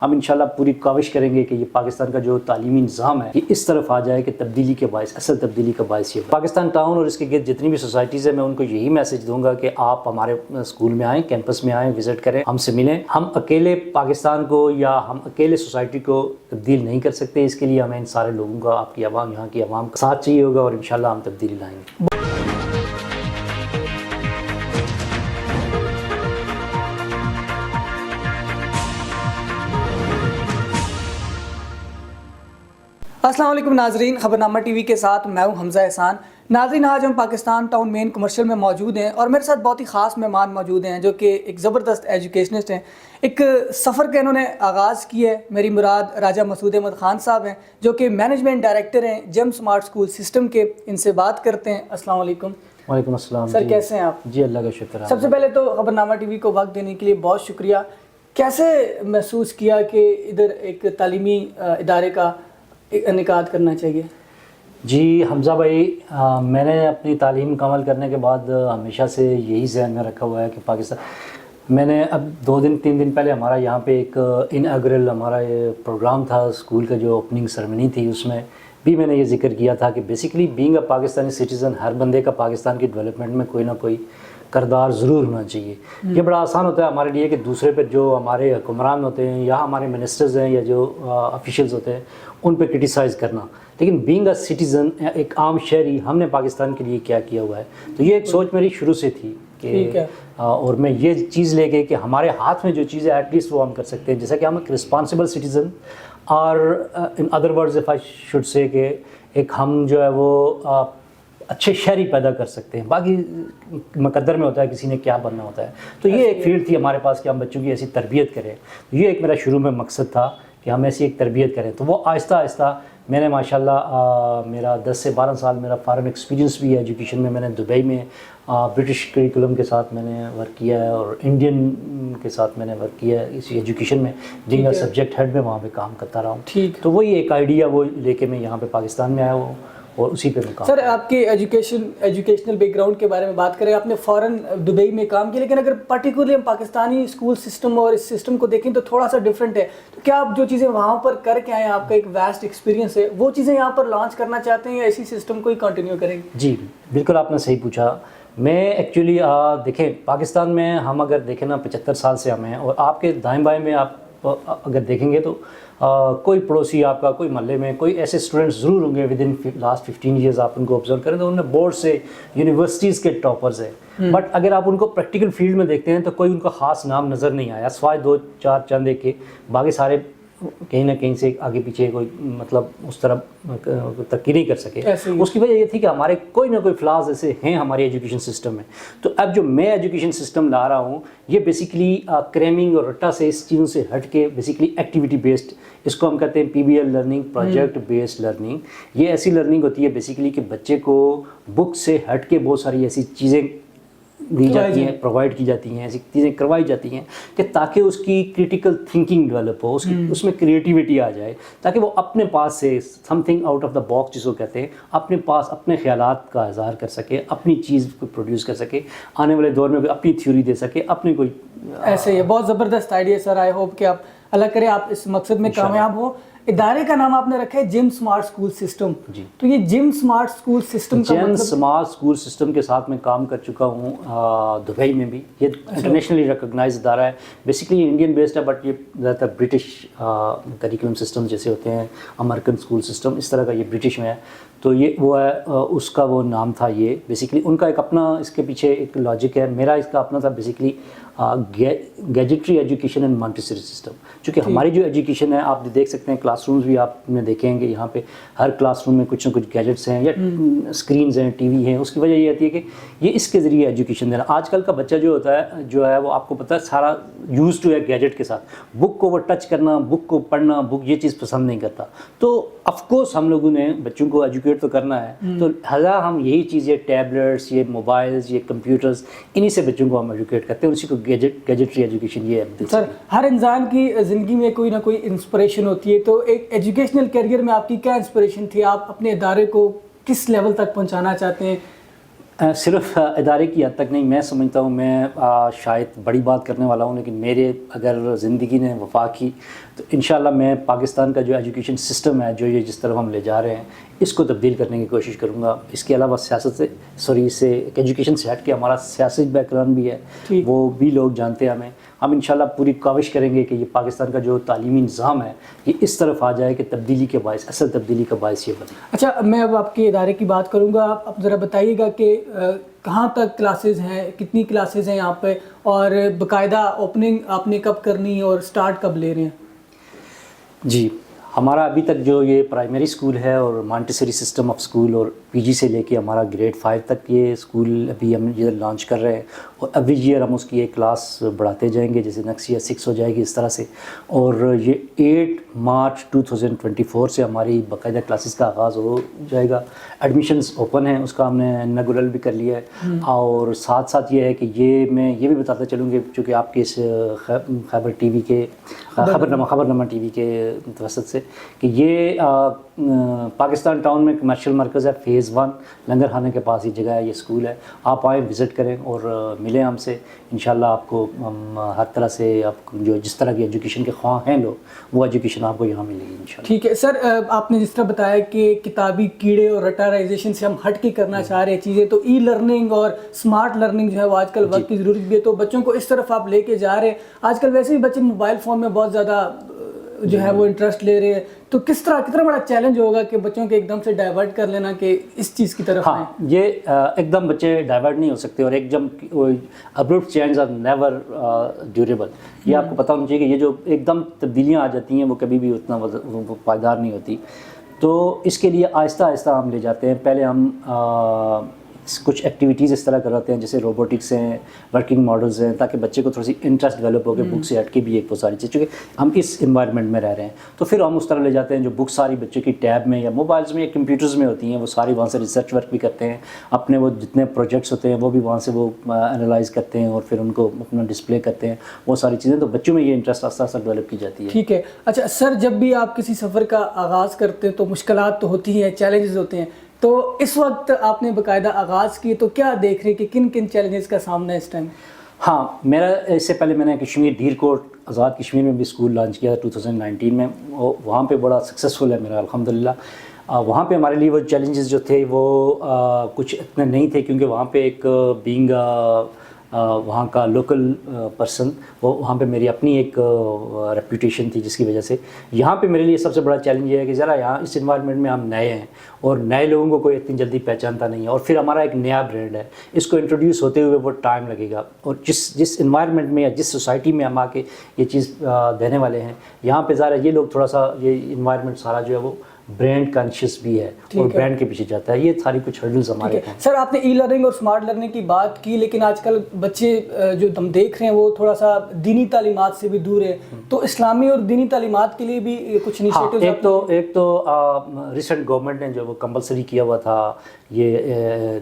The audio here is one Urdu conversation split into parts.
ہم انشاءاللہ پوری کوشش کریں گے کہ یہ پاکستان کا جو تعلیمی نظام ہے یہ اس طرف آ جائے کہ تبدیلی کے باعث، اصل تبدیلی کا باعث یہ پاکستان ٹاؤن اور اس کے گرد جتنی بھی سوسائٹیز ہیں، میں ان کو یہی میسج دوں گا کہ آپ ہمارے اسکول میں آئیں، کیمپس میں آئیں، وزٹ کریں، ہم سے ملیں۔ ہم اکیلے پاکستان کو یا ہم اکیلے سوسائٹی کو تبدیل نہیں کر سکتے، اس کے لیے ہمیں ان سارے لوگوں کا، آپ کی عوام، یہاں کی عوام کا ساتھ چاہیے ہوگا اور انشاءاللہ ہم تبدیلی لائیں گے۔ السلام علیکم ناظرین، خبرنامہ ٹی وی کے ساتھ میں ہوں حمزہ احسان۔ ناظرین، آج ہم پاکستان ٹاؤن مین کمرشل میں موجود ہیں اور میرے ساتھ بہت ہی خاص مہمان موجود ہیں جو کہ ایک زبردست ایجوکیشنسٹ ہیں۔ ایک سفر کا انہوں نے آغاز کیا ہے۔ میری مراد راجہ مسعود احمد خان صاحب ہیں جو کہ مینجمنٹ ڈائریکٹر ہیں جیم سمارٹ اسکول سسٹم کے۔ ان سے بات کرتے ہیں۔ السلام علیکم۔ وعلیکم السلام سر، کیسے ہیں آپ؟ جی اللہ کا شکر ہے۔ سب سے پہلے تو خبرنامہ ٹی وی کو وقت دینے کے لیے بہت شکریہ۔ کیسے محسوس کیا کہ ادھر ایک تعلیمی ادارے کا انعقاد کرنا چاہیے؟ جی حمزہ بھائی، میں نے اپنی تعلیم مکمل کرنے کے بعد ہمیشہ سے یہی ذہن میں رکھا ہوا ہے کہ پاکستان، میں نے اب 2-3 دن پہلے ہمارا یہاں پہ ایک اناگرل ہمارا یہ پروگرام تھا اسکول کا، جو اوپننگ سرمنی تھی، اس میں بھی میں نے یہ ذکر کیا تھا کہ basically being a Pakistani citizen, ہر بندے کا پاکستان کی ڈیولپمنٹ میں کوئی نہ کوئی کردار ضرور ہونا چاہیے۔ یہ بڑا آسان ہوتا ہے ہمارے لیے کہ دوسرے پہ، جو ہمارے حکمران ہوتے ہیں یا ہمارے منسٹرز ہیں یا جو آفیشلز ہوتے ہیں، ان پہ کرٹیسائز کرنا، لیکن بینگ اے سٹیزن، ایک عام شہری، ہم نے پاکستان کے لیے کیا کیا ہوا ہے۔ تو یہ ایک سوچ میری شروع سے تھی کہ اور میں یہ چیز لے کے کہ ہمارے ہاتھ میں جو چیز ہے ایٹ لیسٹ وہ ہم کر سکتے ہیں، جیسا کہ ہم ایک رسپانسبل سٹیزن، اور in other words if I should say کہ ایک ہم جو ہے وہ اچھے شہری پیدا کر سکتے ہیں۔ باقی مقدر میں ہوتا ہے کسی نے کیا بننا ہوتا ہے۔ تو یہ ایک فیلڈ تھی ہمارے پاس کہ ہم بچوں کی ایسی تربیت کریں۔ یہ ایک میرا شروع میں مقصد تھا کہ ہم ایسی ایک تربیت کریں۔ تو وہ آہستہ آہستہ میں نے ماشاءاللہ میرا 10 سے 12 سال میرا فارن ایکسپیرینس بھی ہے ایجوکیشن میں۔ میں نے دبئی میں برٹش کریکولم کے ساتھ میں نے ورک کیا ہے اور انڈین کے ساتھ میں نے ورک کیا ہے اسی ایجوکیشن میں، جن کا سبجیکٹ ہیڈ میں وہاں پہ کام کرتا رہا ہوں۔ تو وہی ایک آئیڈیا وہ لے کے میں یہاں پہ پاکستان میں آیا ہوں اور اسی پہ میں کام۔ سر، آپ کے ایجوکیشنل بیک گراؤنڈ کے بارے میں بات کریں، آپ نے فوراً دبئی میں کام کیا، لیکن اگر پرٹیکولرلی ہم پاکستانی اسکول سسٹم اور اس سسٹم کو دیکھیں تو تھوڑا سا ڈفرینٹ ہے۔ تو کیا آپ جو چیزیں وہاں پر کر کے آئے ہیں، آپ کا ایک ویسٹ ایکسپیرینس ہے، وہ چیزیں یہاں پر لانچ کرنا چاہتے ہیں یا اسی سسٹم کو ہی کنٹینیو کریں گے؟ جی بالکل، آپ نے صحیح پوچھا۔ میں ایکچولی دیکھیں پاکستان میں ہم اگر دیکھیں نا 75 سال سے ہم ہیں، اور آپ کے دائیں بائیں میں آپ اگر دیکھیں گے تو کوئی پڑوسی آپ کا، کوئی محلے میں کوئی ایسے اسٹوڈنٹس ضرور ہوں گے ود ان لاسٹ 15 ایئرز، آپ ان کو آبزرو کریں تو ان میں بورڈ سے، یونیورسٹیز کے ٹاپرز ہیں، بٹ اگر آپ ان کو پریکٹیکل فیلڈ میں دیکھتے ہیں تو کوئی ان کا خاص نام نظر نہیں آیا، سوائے 2-4 چند ایک کے، باقی سارے کہیں نہ کہیں سے آگے پیچھے کوئی مطلب اس طرح ترقی نہیں کر سکے۔ اس کی وجہ یہ تھی کہ ہمارے کوئی نہ کوئی فلاز ایسے ہیں ہمارے ایجوکیشن سسٹم میں۔ تو اب جو میں ایجوکیشن سسٹم لا رہا ہوں، یہ بیسیکلی کریمنگ اور رٹا سے، اس چیزوں سے ہٹ کے بیسیکلی ایکٹیویٹی بیسڈ، اس کو ہم کہتے ہیں PBL learning, project based learning. یہ ایسی لرننگ ہوتی ہے بیسیکلی کہ بچے کو بک سے ہٹ کے بہت ساری ایسی چیزیں دی جاتی ہیں، پرووائڈ کی جاتی ہیں، ایسی چیزیں کروائی جاتی ہیں کہ تاکہ اس کی کریٹیکل تھنکنگ ڈیولپ ہو، اس میں کریٹیوٹی آ جائے، تاکہ وہ اپنے پاس سے some thing out of the box جس کو کہتے ہیں، اپنے پاس اپنے خیالات کا اظہار کر سکے، اپنی چیز کو پروڈیوس کر سکے، آنے والے دور میں اپنی تھیوری دے سکے، اپنی کوئی ایسے ہی بہت زبردست آئیڈیا سر۔ آئی ہوپ کہ آپ اللہ کرے آپ اس مقصد میں کامیاب ہو۔ ادارے کا نام آپ نے رکھا ہے جیم سمارٹ اسکول سسٹم۔ جی، تو یہ جیم سمارٹ اسکول سسٹم کا جیم سمارٹ اسکول سسٹم کے ساتھ میں کام کر چکا ہوں دبئی میں بھی۔ یہ انٹرنیشنلی ریکگنائز ادارہ ہے، بیسیکلی انڈین بیسڈ ہے، بٹ یہ زیادہ تر برٹش کریکولم سسٹم جیسے ہوتے ہیں، امریکن اسکول سسٹم، اس طرح کا یہ برٹش میں ہے۔ تو یہ وہ ہے، اس کا وہ نام تھا۔ یہ بیسیکلی ان کا ایک اپنا اس کے پیچھے ایک لاجک ہے، میرا اس کا اپنا تھا basically gadgetry education and Montessori system. چونکہ ہماری جو ایجوکیشن ہے، آپ دیکھ سکتے ہیں کلاس رومز بھی آپ نے دیکھیں گے، یہاں پہ ہر کلاس روم میں کچھ نہ کچھ گیجٹس ہیں یا اسکرینز ہیں، ٹی وی ہیں۔ اس کی وجہ یہ آتی ہے کہ یہ اس کے ذریعے ایجوکیشن دینا۔ آج کل کا بچہ جو ہوتا ہے، جو ہے وہ آپ کو پتہ ہے سارا یوز ٹو ہے گیجٹ کے ساتھ، بک کو وہ ٹچ کرنا، بک کو پڑھنا، بک یہ چیز پسند نہیں کرتا۔ تو آف کورس ہم لوگوں نے بچوں کو ایجوکیٹ تو کرنا ہے، تو لہٰذا ہم یہی چیز، یہ ٹیبلیٹس، یہ موبائلز، یہ کمپیوٹرز، انہی سے بچوں کو ہم ایجوکیٹ کرتے ہیں، اسی کو گیجٹری ایجوکیشن یہ ہے۔ سر، ہر انسان کی زندگی میں کوئی نہ کوئی انسپریشن ہوتی ہے، تو ایک ایجوکیشنل کیریئر میں آپ کی کیا انسپریشن تھی؟ آپ اپنے ادارے کو کس لیول تک پہنچانا چاہتے ہیں؟ صرف ادارے کی حد تک نہیں، میں سمجھتا ہوں میں شاید بڑی بات کرنے والا ہوں، لیکن میرے اگر زندگی نے وفا کی تو انشاءاللہ میں پاکستان کا جو ایجوکیشن سسٹم ہے جو یہ جس طرف ہم لے جا رہے ہیں اس کو تبدیل کرنے کی کوشش کروں گا. اس کے علاوہ سیاست سے ایجوکیشن سے ہٹ کے ہمارا سیاسی بیک گراؤنڈ بھی ہے, وہ بھی لوگ جانتے ہیں ہمیں. ہم انشاءاللہ پوری کوشش کریں گے کہ یہ پاکستان کا جو تعلیمی نظام ہے یہ اس طرف آ جائے کہ تبدیلی کے باعث, اصل تبدیلی کا باعث یہ بنے. اچھا, میں اب آپ کے ادارے کی بات کروں گا. آپ ذرا بتائیے گا کہ کہاں تک کلاسز ہیں, کتنی کلاسز ہیں یہاں پہ, اور باقاعدہ اوپننگ آپ نے کب کرنی ہے اور سٹارٹ کب لے رہے ہیں؟ جی, ہمارا ابھی تک جو یہ پرائمری اسکول ہے اور مانٹیسری سسٹم آف اسکول اور پی جی سے لے کے ہمارا گریڈ 5 تک یہ اسکول ابھی ہم یہ لانچ کر رہے ہیں, اور ایوری ایئر ہم اس کی ایک کلاس بڑھاتے جائیں گے, جیسے نیکسٹ ایئر 6 ہو جائے گی اس طرح سے. اور یہ 8 مارچ 2024 سے ہماری باقاعدہ کلاسز کا آغاز ہو جائے گا. ایڈمیشنز اوپن ہیں, اس کا ہم نے اناگورل بھی کر لیا ہے. اور ساتھ ساتھ یہ ہے کہ میں یہ بھی بتاتا چلوں کہ چونکہ آپ کے اس خیبر ٹی وی کے خبرنامہ ٹی وی کے متوسط سے کہ یہ پاکستان ٹاؤن میں کمرشل مرکز ہے, فیز 1 لنگر خانے کے پاس ہی جگہ ہے, یہ اسکول ہے. آپ آئیں, وزٹ کریں اور ملیں ہم سے. انشاءاللہ آپ کو ہم ہر طرح سے آپ جو جس طرح کی ایجوکیشن کے خواہاں ہیں لوگ, وہ ایجوکیشن آپ کو یہاں ملے گی انشاءاللہ. ٹھیک ہے سر, آپ نے جس طرح بتایا کہ کتابی کیڑے اور رٹائزیشن سے ہم ہٹ کے کرنا چاہ رہے ہیں چیزیں, تو ای لرننگ اور اسمارٹ لرننگ جو ہے وہ آج کل وقت کی ضرورت بھی ہے, تو بچوں کو اس طرف آپ لے کے جا رہے ہیں. آج کل ویسے ہی بچے موبائل فون میں بہت زیادہ جو ہے وہ انٹرسٹ لے رہے ہیں, تو کتنا بڑا چیلنج ہوگا کہ بچوں کے ایک دم سے ڈائیورٹ کر لینا کہ اس چیز کی طرف آئیں؟ یہ ایک دم بچے ڈائیورٹ نہیں ہو سکتے, اور ایک دم ابروپٹ چینج آر نیور ڈیوریبل. یہ آپ کو پتہ ہونا چاہیے کہ یہ جو ایک دم تبدیلیاں آ جاتی ہیں وہ کبھی بھی اتنا پائیدار نہیں ہوتی. تو اس کے لیے آہستہ آہستہ ہم لے جاتے ہیں. پہلے ہم کچھ ایکٹیویٹیز اس طرح کراتے ہیں جیسے روبوٹکس ہیں, ورکنگ ماڈلز ہیں, تاکہ بچے کو تھوڑی سی انٹرسٹ ڈیولپ ہو کے بک سے ہٹ کے بھی ایک وہ ساری چیز, چونکہ ہم اس انوائرمنٹ میں رہ رہے ہیں. تو پھر ہم اس طرح لے جاتے ہیں جو بک ساری بچوں کی ٹیب میں یا موبائلز میں یا کمپیوٹرز میں ہوتی ہیں, وہ ساری وہاں سے ریسرچ ورک بھی کرتے ہیں. اپنے وہ جتنے پروجیکٹس ہوتے ہیں وہ بھی وہاں سے وہ انالائز کرتے ہیں اور پھر ان کو اپنا ڈسپلے کرتے ہیں, وہ ساری چیزیں. تو بچوں میں یہ انٹرسٹ آہستہ آہستہ ڈیولپ کی جاتی ہے. ٹھیک ہے. اچھا سر, جب بھی آپ کسی سفر کا آغاز کرتے ہیں تو مشکلات تو ہوتی ہیں, چیلنجز ہوتے ہیں, تو اس وقت آپ نے باقاعدہ آغاز کی تو کیا دیکھ رہے ہیں کہ کن کن چیلنجز کا سامنا ہے اس ٹائم؟ ہاں, میرا اس سے پہلے میں نے کشمیر دھیر کوٹ آزاد کشمیر میں بھی اسکول لانچ کیا تھا 2019 میں. وہاں پہ بڑا سکسیزفل ہے میرا الحمدللہ. وہاں پہ ہمارے لیے وہ چیلنجز جو تھے وہ کچھ اتنے نہیں تھے, کیونکہ وہاں پہ ایک بینگ وہاں کا لوکل پرسن, وہاں پہ میری اپنی ایک ریپوٹیشن تھی, جس کی وجہ سے یہاں پہ میرے لیے سب سے بڑا چیلنج یہ ہے کہ ذرا یہاں اس انوائرمنٹ میں ہم نئے ہیں اور نئے لوگوں کو کوئی اتنی جلدی پہچانتا نہیں ہے, اور پھر ہمارا ایک نیا برانڈ ہے, اس کو انٹروڈیوس ہوتے ہوئے وہ ٹائم لگے گا. اور جس انوائرمنٹ میں یا جس سوسائٹی میں ہم آ کے یہ چیز دینے والے ہیں, یہاں پہ ذرا یہ لوگ تھوڑا سا یہ انوائرمنٹ سارا جو ہے وہ برانڈ کانشیس بھی ہے اور برانڈ کے پیچھے جاتا ہے. یہ ساری کچھ ہرڈلز ہمارے ہیں. سر, آپ نے ای لرننگ اور اسمارٹ لرننگ کی بات کی, لیکن آج کل بچے جو ہم دیکھ رہے ہیں وہ تھوڑا سا دینی تعلیمات سے بھی دور ہے, تو اسلامی اور دینی تعلیمات کے لیے بھی کچھ انیشیٹوز؟ ایک تو ریسنٹ گورنمنٹ نے جو وہ کمپلسری کیا ہوا تھا یہ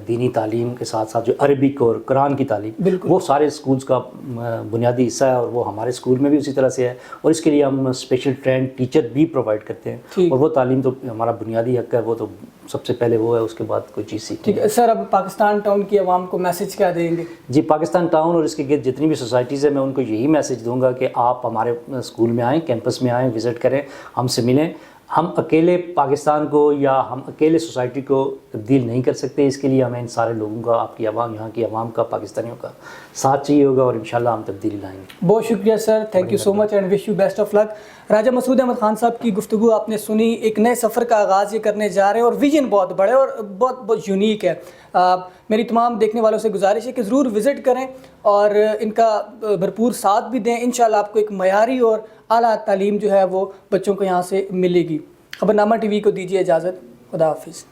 دینی تعلیم کے ساتھ ساتھ جو عربک اور قرآن کی تعلیم, وہ سارے اسکولز کا بنیادی حصہ ہے, اور وہ ہمارے اسکول میں بھی اسی طرح سے ہے, اور اس کے لیے ہم اسپیشل ٹرینڈ ٹیچر بھی پرووائڈ کرتے ہیں, اور وہ تعلیم تو ہمارا بنیادی حق ہے, وہ تو سب سے پہلے وہ ہے, اس کے بعد کوئی چیز سیکھیں. ٹھیک ہے سر, اب پاکستان ٹاؤن کی عوام کو میسج کیا دیں گے؟ جی, پاکستان ٹاؤن اور اس کے گرد جتنی بھی سوسائٹیز ہیں میں ان کو یہی میسج دوں گا کہ آپ ہمارے اسکول میں آئیں, کیمپس میں آئیں, وزٹ کریں, ہم سے ملیں. ہم اکیلے پاکستان کو یا ہم اکیلے سوسائٹی کو تبدیل نہیں کر سکتے, اس کے لیے ہمیں ان سارے لوگوں کا, آپ کی عوام, یہاں کی عوام کا, پاکستانیوں کا ساتھ چاہیے ہوگا, اور انشاءاللہ ہم تبدیلی لائیں گے. بہت شکریہ sir, thank you so much and wish you best of luck. Raja Masood Ahmed Khan sahab کی گفتگو آپ نے سنی. ایک نئے سفر کا آغاز یہ کرنے جا رہے ہیں, اور ویژن بہت بڑے اور بہت یونیک ہے. میری تمام دیکھنے والوں سے گزارش ہے کہ ضرور وزٹ کریں اور ان کا بھرپور ساتھ بھی دیں. انشاءاللہ آپ کو ایک معیاری اور اعلیٰ تعلیم جو ہے وہ بچوں کو یہاں سے ملے گی. خبرنامہ ٹی وی کو دیجیے اجازت. خدا حافظ.